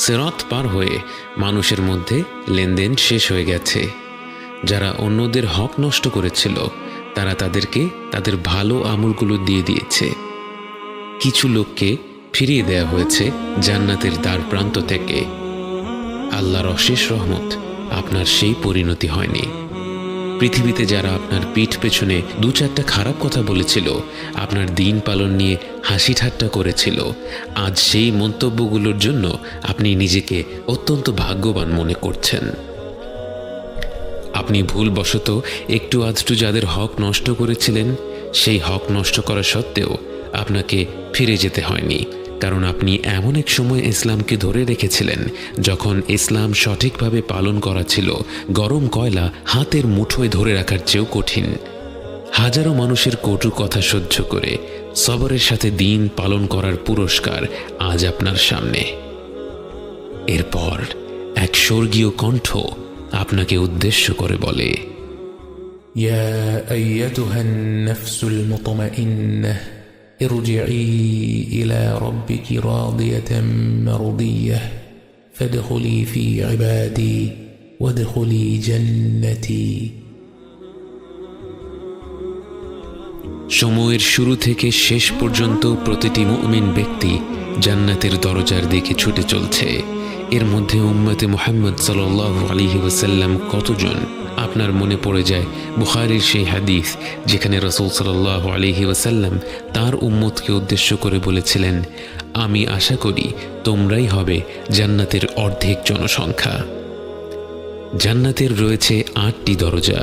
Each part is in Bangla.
সিরাত পার হয়ে মানুষের মধ্যে লেনদেন শেষ হয়ে গেছে। যারা অন্যদের হক নষ্ট করেছিল তারা তাদেরকে তাদের ভালো আমলগুলো দিয়ে দিয়েছে। কিছু লোককে ফিরিয়ে দেয়া হয়েছে জান্নাতের দ্বার প্রান্ত থেকে। আল্লাহর অশেষ রহমত আপনার সেই পরিণতি হয়নি। পৃথিবীতে যারা আপনার পিঠ পেছনে দু চারটা খারাপ কথা বলেছিল, আপনার দিন পালন নিয়ে হাসি ঠাট্টা করেছিল, আজ সেই মন্তব্যগুলোর জন্য আপনি নিজেকে অত্যন্ত ভাগ্যবান মনে করছেন। আপনি ভুলবশত একটু আধটু যাদের হক নষ্ট করেছিলেন, সেই হক নষ্ট করা সত্ত্বেও আপনাকে ফিরে যেতে হয়নি, কারণ আপনি এমন এক সময় ইসলামকে ধরে রেখেছিলেন যখন ইসলাম সঠিকভাবে পালন করা ছিল গরম কয়লা হাতের মুঠোয় ধরে রাখার চেয়েও কঠিন। হাজারো মানুষের কটু কথা সহ্য করে সবরের সাথে দিন পালন করার পুরস্কার আজ আপনার সামনে। এরপর এক স্বর্গীয় কণ্ঠ আপনাকে উদ্দেশ্য করে বলে, ইয়া আইয়াতুহান নাফসুল মুতমাইন্নাহ ارجعي إلى ربك راضية مرضية فادخلي في عبادي وادخلي جنتي। সময়ের শুরু থেকে শেষ পর্যন্ত প্রতিটি মুমিন ব্যক্তি জান্নাতের দরজার দিকে ছুটে চলছে। এর মধ্যে উম্মতে মুহাম্মদ সাল্লাল্লাহু আলাইহি ওয়াসাল্লাম কতজন? আপনার মনে পড়ে যায় বুখারীর সেই হাদিস যেখানে রাসূল সাল্লাল্লাহু আলাইহি ওয়াসাল্লাম তার উম্মতকে উদ্দেশ্য করে বলেছিলেন, আমি আশা করি তোমরাই হবে জান্নাতের অর্ধেক জনসংখ্যা। জান্নাতের রয়েছে 8টি দরজা।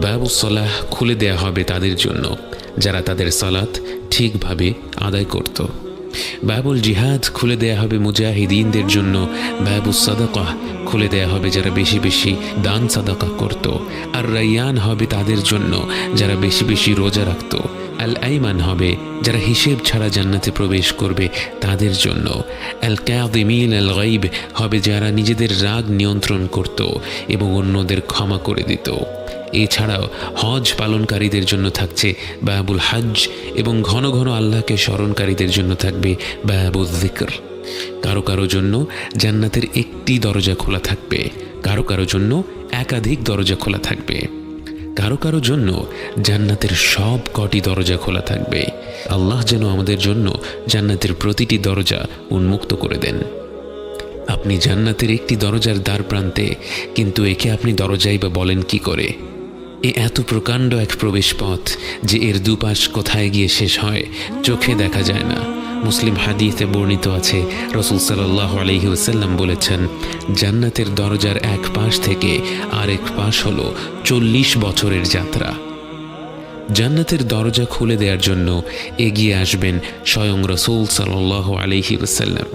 বাবুস সালাহ খুলে দেয়া হবে তাদের জন্য যারা তাদের সালাত ঠিকভাবে আদায় করত। বাবুল জিহাদ খুলে দেয়া হবে মুজাহিদিনদের জন্য। বাবুস সাদাকা খুলে দেয়া হবে যারা বেশি বেশি দান সাদাকা করত। আর রাইয়ান হবে তাদের জন্য যারা বেশি বেশি রোজা রাখত। আল আইমান হবে যারা হিসেব ছাড়া জান্নাতে প্রবেশ করবে তাদের জন্য। আল কাযিমিন আল গায়ব হবে যারা নিজেদের রাগ নিয়ন্ত্রণ করত এবং অন্যদের ক্ষমা করে দিত। এছাড়াও হজ পালনকারীদের জন্য থাকছে বাবুল হজ এবং ঘন ঘন আল্লাহকে স্মরণকারীদের জন্য থাকবে বাবুল যিকর। কারো কারো জন্য জান্নাতের একটি দরজা খোলা থাকবে, কারো কারো জন্য একাধিক দরজা খোলা থাকবে, কারো কারো জন্য জান্নাতের সব কটি দরজা খোলা থাকবে। আল্লাহ যেন আমাদের জন্য জান্নাতের প্রতিটি দরজা উন্মুক্ত করে দেন। আপনি জান্নাতের একটি দরজার দ্বার প্রান্তে, কিন্তু একে আপনি দরজাই বা বলেন কি করে? এত প্রকাণ্ড এক প্রবেশ পথ যে এর দুপাশ কোথায় গিয়ে শেষ হয় চোখে দেখা যায় না। মুসলিম হাদিসে বর্ণিত আছে, রাসূল সাল্লাল্লাহু আলাইহি ওয়াসাল্লাম বলেছেন, জান্নাতের দরজার এক পাশ থেকে আরেক পাশ হলো 40 বছরের যাত্রা। জান্নাতের দরজা খুলে দেওয়ার জন্য এগিয়ে আসবেন স্বয়ং রাসূল সাল্লাল্লাহু আলাইহি ওয়াসাল্লাম।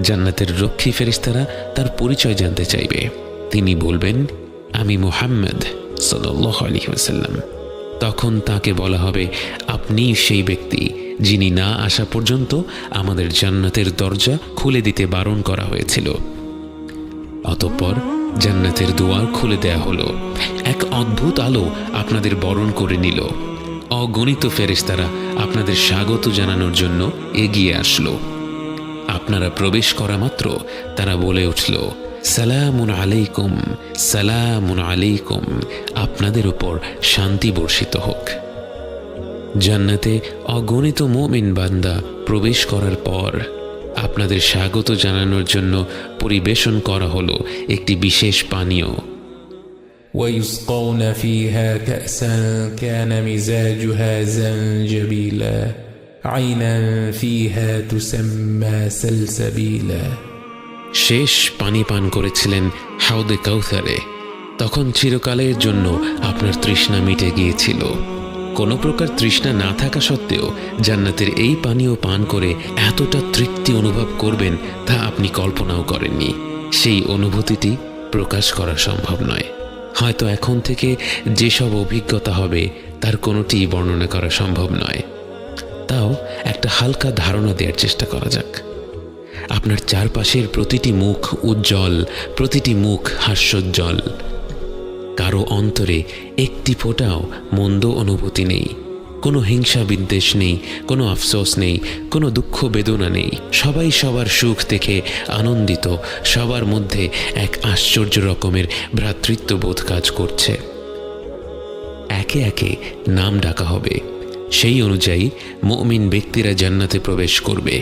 জান্নাতের রক্ষী ফেরেশতারা তার পরিচয় জানতে চাইবে। তিনি বলবেন, আমি মুহাম্মদ সাল্লাল্লাহু আলাইহি ওয়াসাল্লাম। তখন তাকে বলা হবে, আপনি সেই ব্যক্তি যিনি না আসা পর্যন্ত আমাদের জান্নাতের দরজা খুলে দিতে বারণ করা হয়েছিল। অতঃপর জান্নাতের দুয়ার খুলে দেয়া হলো। এক অদ্ভুত আলো আপনাদের বরণ করে নিল। অগণিত ফেরেশতারা আপনাদের স্বাগত জানানোর জন্য এগিয়ে আসলো। আপনারা প্রবেশ করা মাত্র তারা বলে উঠল, সালামুন আলাইকুম, সালামুন আলাইকুম, আপনাদের উপর শান্তি বর্ষিত হোক। জান্নাতে অগণিত মুমিন বান্দা প্রবেশ করার পর আপনাদের স্বাগত জানানোর জন্য পরিবেশন করা হলো একটি বিশেষ পানীয়। ويسقون فيها كأسا كان مزاجها زنجبيلا عينا فيها تسمى سلسبيلا। শেষ পানি পান করেছিলেন হাউদে কাউসারে। তখন চিরকালের জন্য আপনার তৃষ্ণা মিটে গিয়েছিল। কোনো প্রকার তৃষ্ণা না থাকা সত্ত্বেও জান্নাতের এই পানীয় পান করে এতটা তৃপ্তি অনুভব করবেন তা আপনি কল্পনাও করেননি। সেই অনুভূতিটি প্রকাশ করা সম্ভব নয়। হয়তো এখন থেকে যেসব অভিজ্ঞতা হবে তার কোনোটি বর্ণনা করা সম্ভব নয়। তাও একটা হালকা ধারণা দেওয়ার চেষ্টা করা যাক। আপনার চারপাশের প্রতিটি মুখ উজ্জ্বল, প্রতিটি মুখ হাস্যোজ্জ্বল। কারো অন্তরে একটি ফোঁটাও মন্দ অনুভূতি নেই। কোনো হিংসা বিদ্বেষ নেই, কোনো আফসোস নেই, কোনো দুঃখ বেদনা নেই। সবাই সবার সুখ দেখে আনন্দিত, সবার মধ্যে এক আশ্চর্য রকমের ভ্রাতৃত্ববোধ কাজ করছে। একে একে নাম ডাকা হবে, সেই অনুযায়ী মুমিন ব্যক্তিরা জান্নাতে প্রবেশ করবে।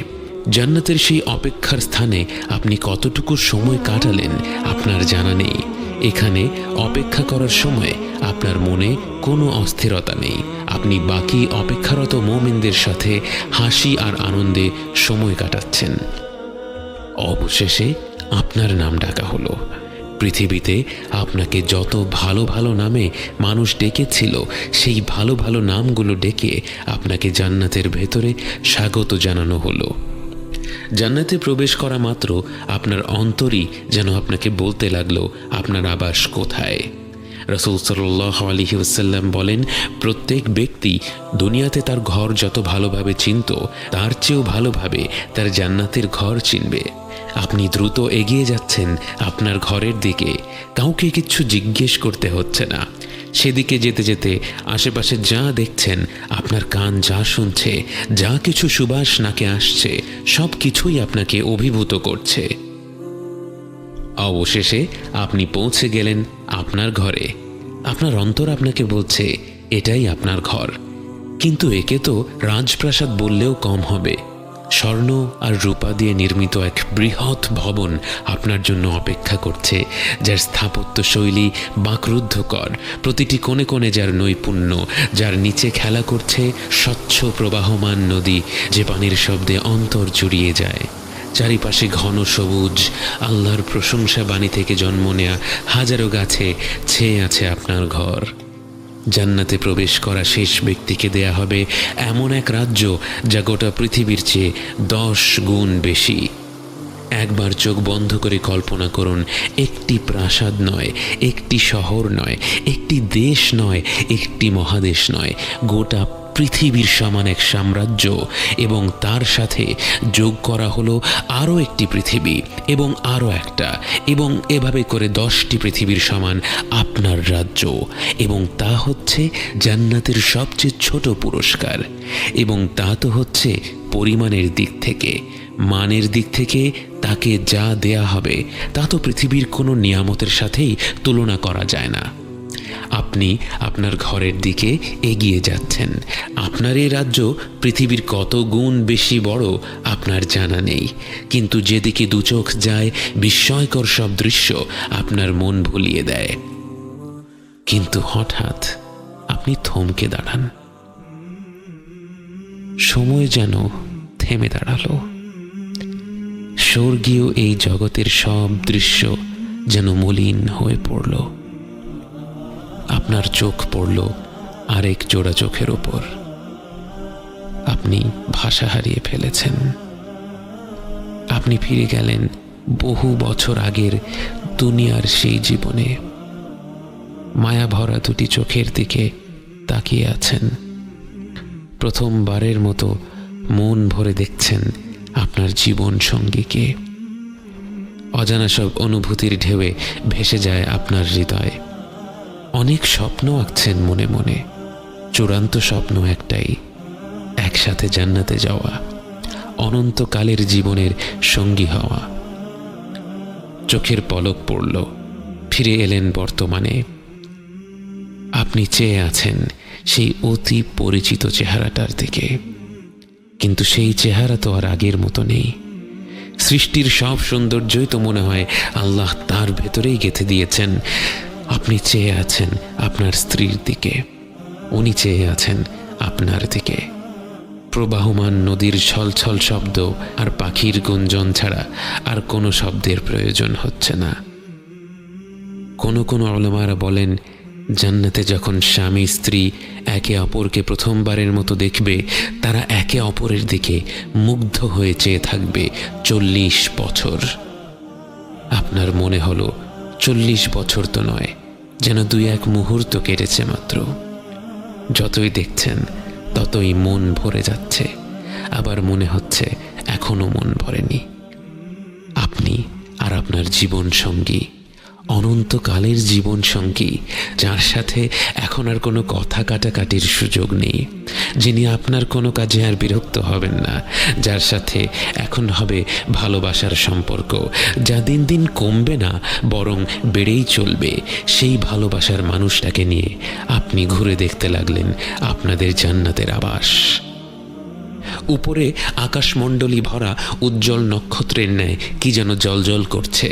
জান্নাতের সেই অপেক্ষার স্থানে আপনি কতটুকু সময় কাটালেন আপনার জানা নেই। এখানে অপেক্ষা করার সময় আপনার মনে কোনো অস্থিরতা নেই। আপনি বাকি অপেক্ষারত মুমিনদের সাথে হাসি আর আনন্দে সময় কাটাচ্ছেন। অবশেষে আপনার নাম ডাকা হলো। পৃথিবীতে আপনাকে যত ভালো ভালো নামে মানুষ ডেকেছিল, সেই ভালো ভালো নামগুলো ডেকে আপনাকে জান্নাতের ভেতরে স্বাগত জানানো হলো। জান্নাতে প্রবেশ করা মাত্র আপনার অন্তরই যেন আপনাকে বলতে লাগলো আপনার আবাস কোথায়। রাসূল সাল্লাল্লাহু আলাইহি ওয়াসাল্লাম বলেন, প্রত্যেক ব্যক্তি দুনিয়াতে তার ঘর যত ভালোভাবে চিনত, তার চেয়েও ভালোভাবে তার জান্নাতের ঘর চিনবে। আপনি দ্রুত এগিয়ে যাচ্ছেন আপনার ঘরের দিকে, কাউকে কিচ্ছু জিজ্ঞেস করতে হচ্ছে না। সেদিকে যেতে যেতে আশেপাশে যা দেখছেন, আপনার কান যা শুনছে, যা কিছু সুবাস নাকে আসছে, সব কিছুই আপনাকে অভিভূত করছে। অবশেষে আপনি পৌঁছে গেলেন আপনার ঘরে। আপনার অন্তর আপনাকে বলছে এটাই আপনার ঘর। কিন্তু একে তো রাজপ্রাসাদ বললেও কম হবে। স্বর্ণ আর রূপা দিয়ে নির্মিত এক বৃহৎ ভবন আপনার জন্য অপেক্ষা করছে, যার স্থাপত্য শৈলী বাকরুদ্ধকর। প্রতিটি কোণে কোণে যার নৈপুণ্য, যার নিচে খেলা করছে স্বচ্ছ প্রবাহমান নদী, যে পানির শব্দে অন্তর জুড়িয়ে যায়। চারিপাশে ঘন সবুজ, আল্লাহর প্রশংসা বাণী থেকে জন্ম নেয়া হাজারো গাছে ছেয়ে আছে আপনার ঘর। জান্নাতে প্রবেশ করা শেষ ব্যক্তিকে দেয়া হবে এমন এক রাজ্য যা গোটা পৃথিবীর চেয়ে 10 গুণ বেশি। একবার চোখ বন্ধ করে কল্পনা করুন, একটি প্রাসাদ নয়, একটি শহর নয়, একটি দেশ নয়, একটি মহাদেশ নয়, গোটা পৃথিবীর সমান এক সাম্রাজ্য, এবং তার সাথে যোগ করা হলো আরও একটি পৃথিবী এবং আরও একটা, এবং এভাবে করে 10টি পৃথিবীর সমান আপনার রাজ্য। এবং তা হচ্ছে জান্নাতের সবচেয়ে ছোট পুরস্কার। এবং তা তো হচ্ছে পরিমাণের দিক থেকে। মানের দিক থেকে তাকে যা দেয়া হবে তা তো পৃথিবীর কোনো নিয়ামতের সাথেই তুলনা করা যায় না। আপনি আপনার ঘরের দিকে এগিয়ে যাচ্ছেন। আপনার এই রাজ্য পৃথিবীর কত গুণ বেশি বড় আপনার জানা নেই, কিন্তু যেদিকে দুচোখ যায় বিস্ময়কর সব দৃশ্য আপনার মন ভুলিয়ে দেয়। কিন্তু হঠাৎ আপনি থমকে দাঁড়ান। সময় যেন থেমে দাঁড়ালো। স্বর্গীয় এই জগতের সব দৃশ্য যেন মলিন হয়ে পড়ল। আপনার চোখ পড়ল আরেক জোড়া চোখের ওপর। আপনি ভাষা হারিয়ে ফেলেছেন। আপনি ফিরে গেলেন বহু বছর আগের দুনিয়ার সেই জীবনে। মায়া ভরা দুটি চোখের দিকে তাকিয়ে আছেন। প্রথমবারের মতো মন ভরে দেখছেন আপনার জীবন সঙ্গীকে। অজানা সব অনুভূতির ঢেউয়ে ভেসে যায় আপনার হৃদয়। অনেক স্বপ্ন আঁকছেন মনে মনে। চূড়ান্ত স্বপ্ন একটাই, একসাথে জান্নাতে যাওয়া, অনন্তকালের জীবনের সঙ্গী হওয়া। চোখের পলক পড়ল, ফিরে এলেন বর্তমানে। আপনি চেয়ে আছেন সেই অতি পরিচিত চেহারাটার দিকে, কিন্তু সেই চেহারা তো আর আগের মতো নেই। সৃষ্টির সব সৌন্দর্যই তো মনে হয় আল্লাহ তার ভেতরেই গেঁথে দিয়েছেন। আপনি চেয়ে আছেন আপনার স্ত্রীর দিকে, উনি চেয়ে আছেন আপনার দিকে। প্রবাহমান নদীর ছলছল শব্দ আর পাখির গুঞ্জন ছাড়া আর কোনো শব্দের প্রয়োজন হচ্ছে না। কোনো কোনো উলামারা বলেন, জান্নাতে যখন স্বামী স্ত্রী একে অপরকে প্রথমবারের মতো দেখবে, তারা একে অপরের দিকে মুগ্ধ হয়ে চেয়ে থাকবে 40 বছর। আপনার মনে হলো 40 বছর তো নয়, যেন 2-1 মুহূর্ত কেটেছে মাত্র। যতই দেখছেন ততই মন ভরে যাচ্ছে, আবার মনে হচ্ছে এখনো মন ভরেনি। আপনি আর আপনার জীবন সঙ্গী অনন্তকালের জীবন সঙ্গী, যার সাথে এখন আর কোনো কথা কাটাকাটির সুযোগ নেই, যিনি আপনার কোনো কাজে আর বিরক্ত হবেন না, যার সাথে এখন হবে ভালোবাসার সম্পর্ক, যা দিন দিন কমবে না বরং বেড়েই চলবে। সেই ভালোবাসার মানুষটাকে নিয়ে আপনি ঘুরে দেখতে লাগলেন আপনাদের জান্নাতের আবাস। উপরে আকাশমণ্ডলী ভরা উজ্জ্বল নক্ষত্রের ন্যায় কি যেন জ্বলজ্বল করছে।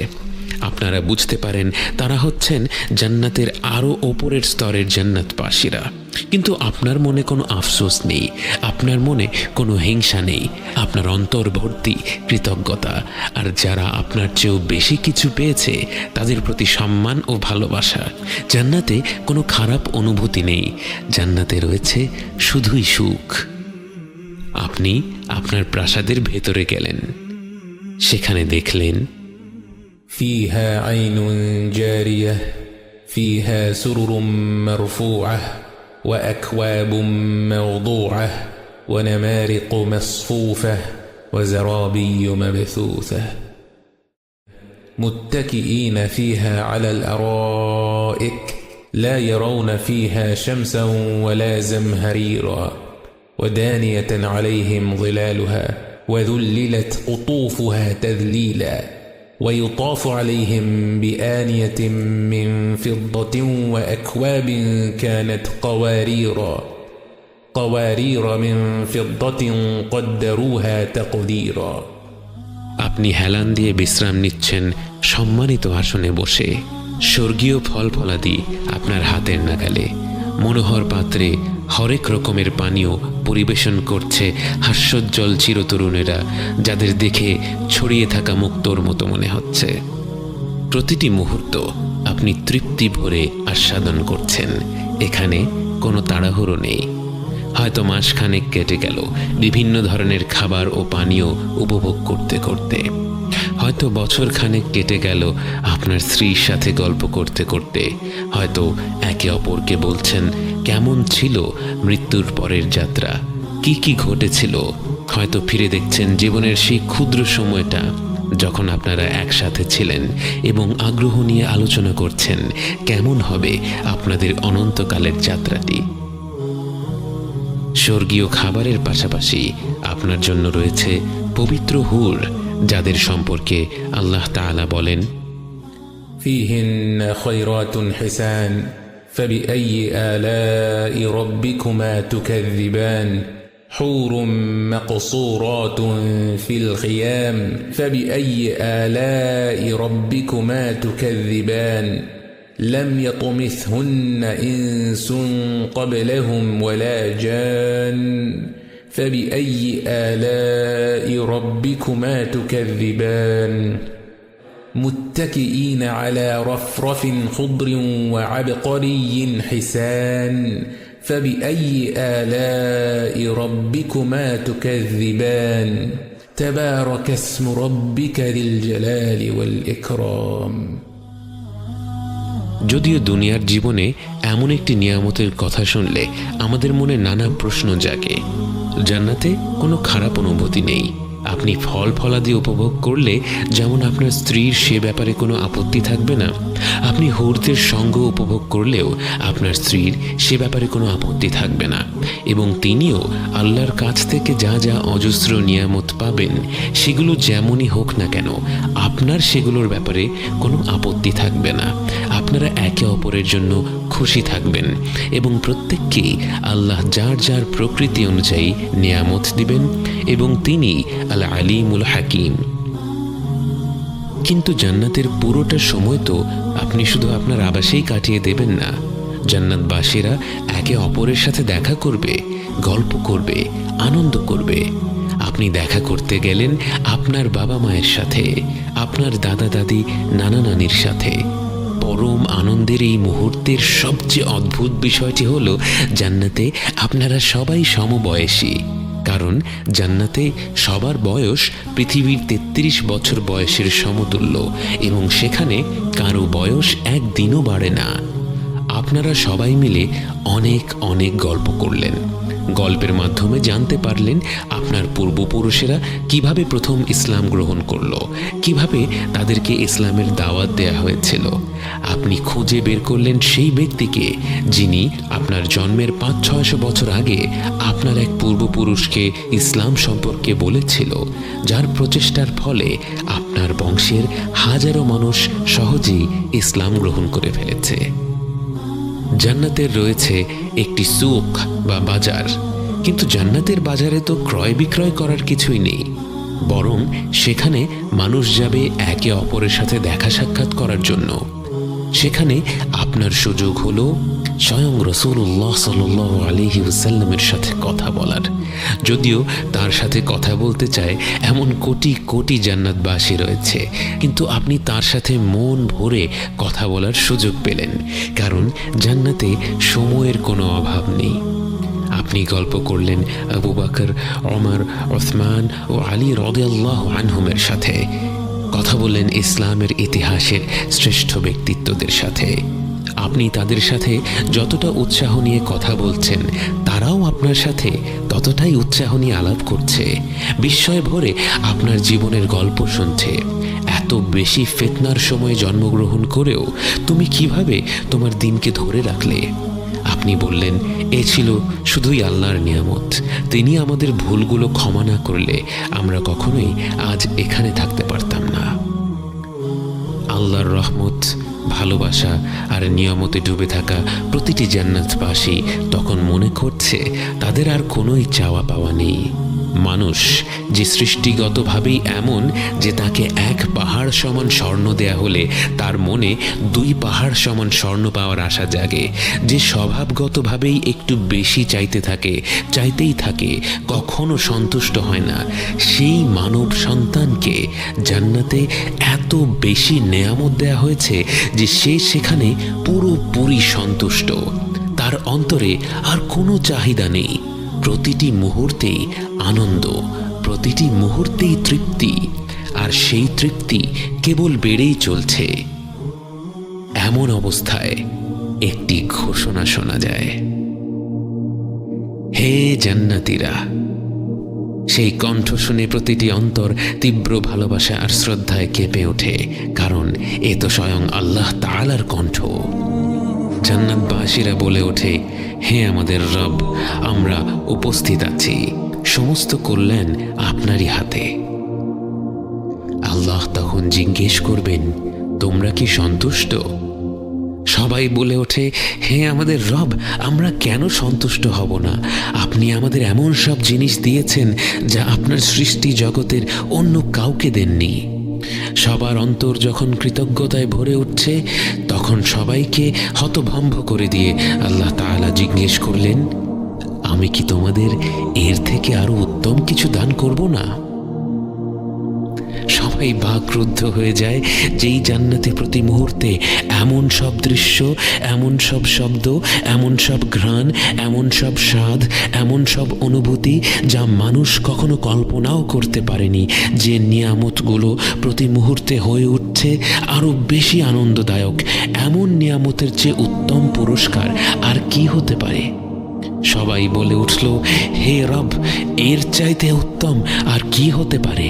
আপনারা বুঝতে পারেন তারা হচ্ছেন জান্নাতের আরও ওপরের স্তরের জান্নাতবাসীরা। কিন্তু আপনার মনে কোনো আফসোস নেই, আপনার মনে কোনো হিংসা নেই, আপনার অন্তর ভর্তি কৃতজ্ঞতা। আর যারা আপনার চেয়েও বেশি কিছু পেয়েছে তাদের প্রতি সম্মান ও ভালোবাসা। জান্নাতে কোনো খারাপ অনুভূতি নেই, জান্নাতে রয়েছে শুধুই সুখ। আপনি আপনার প্রাসাদের ভেতরে গেলেন, সেখানে দেখলেন فيها عين جارية فيها سرر مرفوعة وأكواب موضوعة ونمارق مصفوفة وزرابي مبثوثة متكئين فيها على الأرائك لا يرون فيها شمسا ولا زمهريرا ودانية عليهم ظلالها وذللت قطوفها تذليلا ويطاف عليهم بآنية من فضة وأكواب كانت قوارير من فضة قدروها تقديرا। আপনি হেলান দিয়ে বিশ্রাম নিচ্ছেন সম্মানিত আসনে বসে। স্বর্গীয় ফল ফলাদি আপনার হাতের নাগালে। মনোহর পাত্রে হরেক রকমের পানীয় পরিবেশন করছে হাস্যোজ্জ্বল চিরতরুণেরা, যাদের দেখে ছড়িয়ে থাকা মুক্তোর মতো মনে হচ্ছে। প্রতিটি মুহূর্ত আপনি তৃপ্তি ভরে আস্বাদন করছেন। এখানে কোনো তাড়াহুড়ো নেই। হয়তো মাসখানেক কেটে গেল বিভিন্ন ধরনের খাবার ও পানীয় উপভোগ করতে করতে, হয়তো বছরখানেক কেটে গেল আপনার স্ত্রীর সাথে গল্প করতে করতে, হয়তো একে অপরকে বলছেন কেমন ছিল মৃত্যুর পরের যাত্রা, কি কি ঘটেছিল। হয়তো ফিরে দেখছেন জীবনের সেই ক্ষুদ্র সময়টা যখন আপনারা একসাথে ছিলেন এবং আগ্রহ নিয়ে আলোচনা করছেন কেমন হবে আপনাদের অনন্তকালের যাত্রাটি। স্বর্গীয় খাবারের পাশাপাশি আপনার জন্য রয়েছে পবিত্র হুর, যাদের সম্পর্কে আল্লাহ তাআলা বলেন فيهن خيرات حسان فبأي آلاء ربكما تكذبان حور مقصورات في الخيام فبأي آلاء ربكما تكذبان لم يطمثهن إنس قبلهم ولا جان فبأي آلاء ربكما تكذبان متكئين على رفرف خضر وعبقري حسان فبأي آلاء ربكما تكذبان تبارك اسم ربك ذي الجلال والإكرام। যদিও দুনিয়ার জীবনে এমন একটি নিয়ামতের কথা শুনলে আমাদের মনে নানা প্রশ্ন জাগে। জান্নাতে কোনো খারাপ অনুভূতি নেই। আপনি ফল ফলাদি উপভোগ করলে যেমন আপনার স্ত্রীর সে ব্যাপারে কোনো আপত্তি থাকবে না, আপনি হুরদের সঙ্গ উপভোগ করলেও আপনার স্ত্রীর সে ব্যাপারে কোনো আপত্তি থাকবে না, এবং তিনিও আল্লাহর কাছ থেকে যা যা অজস্র নিয়ামত পাবেন সেগুলো যেমনই হোক না কেন আপনার সেগুলোর ব্যাপারে কোনো আপত্তি থাকবে না। আপনারা একে অপরের জন্য খুশি থাকবেন এবং প্রত্যেককেই আল্লাহ যার যার প্রকৃতি অনুযায়ী নিয়ামত দিবেন, এবং তিনি আল আলিমুল হাকিম। কিন্তু জান্নাতের পুরোটা সময় তো আপনি শুধু আপনার আবাসেই কাটিয়ে দেবেন না। জান্নাতবাসীরা একে অপরের সাথে দেখা করবে, গল্প করবে, আনন্দ করবে। আপনি দেখা করতে গেলেন আপনার বাবা মায়ের সাথে, আপনার দাদা দাদি, নানা নানির সাথে। পরম আনন্দের এই মুহূর্তের সবচেয়ে অদ্ভুত বিষয়টি হলো জান্নাতে আপনারা সবাই সমবয়সী, কারণ জান্নাতে সবার বয়স পৃথিবীর 33 বছর বয়সের সমতুল্য, এবং সেখানে কারো বয়স একদিনও বাড়ে না। আপনারা সবাই মিলে অনেক অনেক গল্প করলেন। গল্পের মাধ্যমে জানতে পারলেন আপনার পূর্বপুরুষেরা কিভাবে প্রথম ইসলাম গ্রহণ করলো, কিভাবে তাদেরকে ইসলামের দাওয়াত দেয়া হয়েছিল। আপনি খুঁজে বের করলেন সেই ব্যক্তিকে যিনি আপনার জন্মের 500-600 বছর আগে আপনার এক পূর্বপুরুষকে ইসলাম সম্পর্কে বলেছিল, যার প্রচেষ্টার ফলে আপনার বংশের হাজারো মানুষ সহজেই ইসলাম গ্রহণ করে ফেলেছে। জান্নাতের রয়েছে একটি সুক বা বাজার, কিন্তু জান্নাতের বাজারে তো ক্রয় বিক্রয় করার কিছুই নেই, বরং সেখানে মানুষ যাবে একে অপরের সাথে দেখা সাক্ষাৎ করার জন্য। সেখানে আপনার সুযোগ হলো স্বয়ং রাসূলুল্লাহ সাল্লাল্লাহু আলাইহি ওয়াসাল্লামের সাথে কথা বলার। যদিও তার সাথে কথা বলতে চায় এমন কোটি কোটি জান্নাতবাসী রয়েছে, কিন্তু আপনি তার সাথে মন ভরে কথা বলার সুযোগ পেলেন, কারণ জান্নাতে সময়ের কোনো অভাব নেই। আপনি গল্প করলেন আবু বকর, ওমর, ওসমান ও আলী রাদিয়াল্লাহু আনহুমের সাথে, কথা বললেন ইসলামের ইতিহাসের শ্রেষ্ঠ ব্যক্তিত্বদের সাথে। আপনি তাদের সাথে যতটা উৎসাহ নিয়ে কথা বলছেন, তারাও আপনার সাথে ততটাই উৎসাহ নিয়ে আলাপ করছে, বিস্ময় ভরে আপনার জীবনের গল্প শুনছে। এত বেশি ফিতনার সময় জন্মগ্রহণ করেও তুমি কিভাবে তোমার দিনকে ধরে রাখলে? আপনি বললেন, এ ছিল শুধুই আল্লাহর নিয়ামত। তিনি আমাদের ভুলগুলো ক্ষমা না করলে আমরা কখনোই আজ এখানে থাকতে পারতাম না। আল্লাহর রহমত, ভালোবাসা আর নিয়ামতে ডুবে থাকা প্রতিটি জান্নাতবাসী তখন মনে করছে তাদের আর কোনোই চাওয়া পাওয়া নেই। মানুষ যে সৃষ্টিগতভাবেই এমন যে তাকে এক পাহাড় সমান স্বর্ণ দেয়া হলে তার মনে 2 পাহাড় সমান স্বর্ণ পাওয়ার আশা জাগে, যে স্বভাবগতভাবেই একটু বেশি চাইতেই থাকে, কখনো সন্তুষ্ট হয় না, সেই মানব সন্তানকে জান্নাতে এত বেশি নেয়ামত দেয়া হয়েছে যে সে সেখানে পুরোপুরি সন্তুষ্ট। তার অন্তরে আর কোনো চাহিদা নেই। প্রতিটি মুহূর্তেই আনন্দ, প্রতিটি মুহূর্তেই তৃপ্তি, আর সেই তৃপ্তি কেবল বেড়েই চলছে। এমন অবস্থায় একটি ঘোষণা শোনা যায়, হে জান্নাতীরা। সেই কণ্ঠ শুনে প্রতিটি অন্তর তীব্র ভালোবাসা আর শ্রদ্ধায় কেঁপে ওঠে, কারণ এ তো স্বয়ং আল্লাহ তাআলার কণ্ঠ। জান্নাতবাসীরা বলে ওঠে, হে আমাদের রব, আমরা উপস্থিত আছি, সমস্ত কল্যাণ আপনারই হাতে। আল্লাহ তখন জিজ্ঞেস করবেন, তোমরা কি সন্তুষ্ট? সবাই বলে ওঠে, হে আমাদের রব, আমরা কেন সন্তুষ্ট হব না? আপনি আমাদের এমন সব জিনিস দিয়েছেন যা আপনার সৃষ্টি জগতের অন্য কাউকে দেননি। সবার অন্তর যখন কৃতজ্ঞতায় ভরে উঠছে, তখন সবাইকে হতভম্ব করে দিয়ে আল্লাহ তাআলা জিজ্ঞেস করলেন, আমি কি তোমাদের এর থেকে আরো উত্তম কিছু দান করব না? সবাই বাকরুদ্ধ হয়ে যায়, যেই জান্নাতে প্রতি মুহূর্তে এমন সব দৃশ্য, এমন সব শব্দ, এমন সব ঘ্রাণ, এমন সব স্বাদ, এমন সব অনুভূতি যা মানুষ কখনো কল্পনাও করতে পারেনি। যে নিয়ামতগুলো প্রতি মুহূর্তে হয়ে উঠছে আরো বেশি আনন্দদায়ক, এমন নিয়ামতের চেয়ে উত্তম পুরস্কার আর কি হতে পারে? সবাই বলে উঠল, হে রব, এর চাইতে উত্তম আর কি হতে পারে?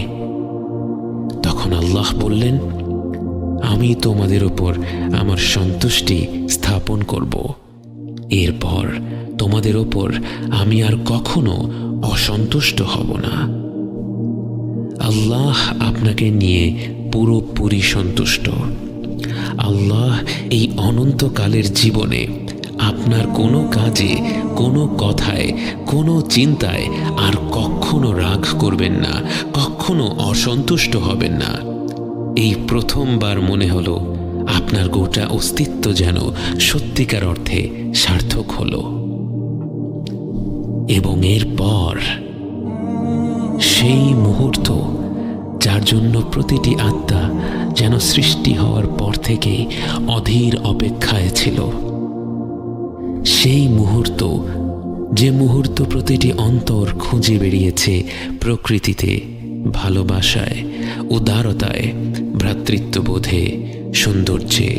তখন আল্লাহ বললেন, আমি তোমাদের উপর আমার সন্তুষ্টি স্থাপন করব। এরপর তোমাদের উপর আমি আর কখনো অসন্তুষ্ট হব না। আল্লাহ আপনাকে নিয়ে পুরোপুরি সন্তুষ্ট। আল্লাহ এই অনন্তকালের জীবনে আপনার কোনো কাজে, কোনো কথায়, কোনো চিন্তায় আর কখনো রাগ করবেন না, কখনো অসন্তুষ্ট হবেন না। এই প্রথমবার মনে হলো আপনার গোটা অস্তিত্ব যেন সত্যিকার অর্থে সার্থক হলো। এবং এরপর সেই মুহূর্ত, যার জন্য প্রতিটি আত্মা যেন সৃষ্টি হওয়ার পর থেকে অধীর অপেক্ষায় ছিল, সেই মুহূর্ত, যে মুহূর্ত প্রতিটি অন্তর খুঁজে বেরিয়েছে প্রকৃতিতে, ভালোবাসায়, উদারতায়, ভ্রাতৃত্ববোধে, সৌন্দর্যে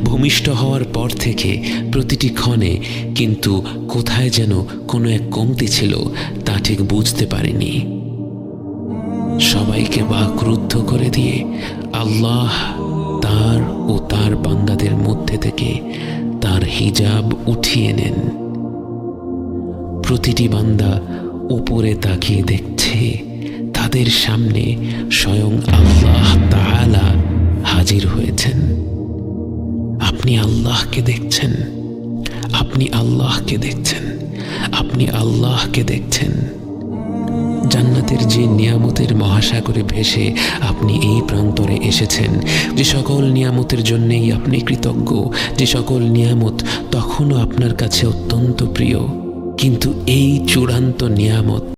ভূমিষ্ঠ হওয়ার পর থেকে প্রতিটি ক্ষণে কিন্তু কোথায় যেন কোনো এক কমতি ছিল তা ঠিক বুঝতে পারিনি। সবাইকে বাকরুদ্ধ করে দিয়ে আল্লাহ তার ও তার বান্দাদের মধ্যে থেকে তার হিজাব উঠিয়ে নেন। প্রতিটি বান্দা উপরে তাকিয়ে দেখছে তাদের সামনে স্বয়ং আল্লাহ তাআলা হাজির হয়েছেন। আপনি আল্লাহকে দেখছেন, আপনি আল্লাহকে দেখছেন, আপনি আল্লাহকে দেখছেন। জান্নাতের যে নিয়ামতের মহাসাগরে ভেসে আপনি এই প্রান্তরে এসেছেন, যে সকল নিয়ামতের জন্যেই আপনি কৃতজ্ঞ, যে সকল নিয়ামত তখনও আপনার কাছে অত্যন্ত প্রিয়, কিন্তু এই চূড়ান্ত নিয়ামত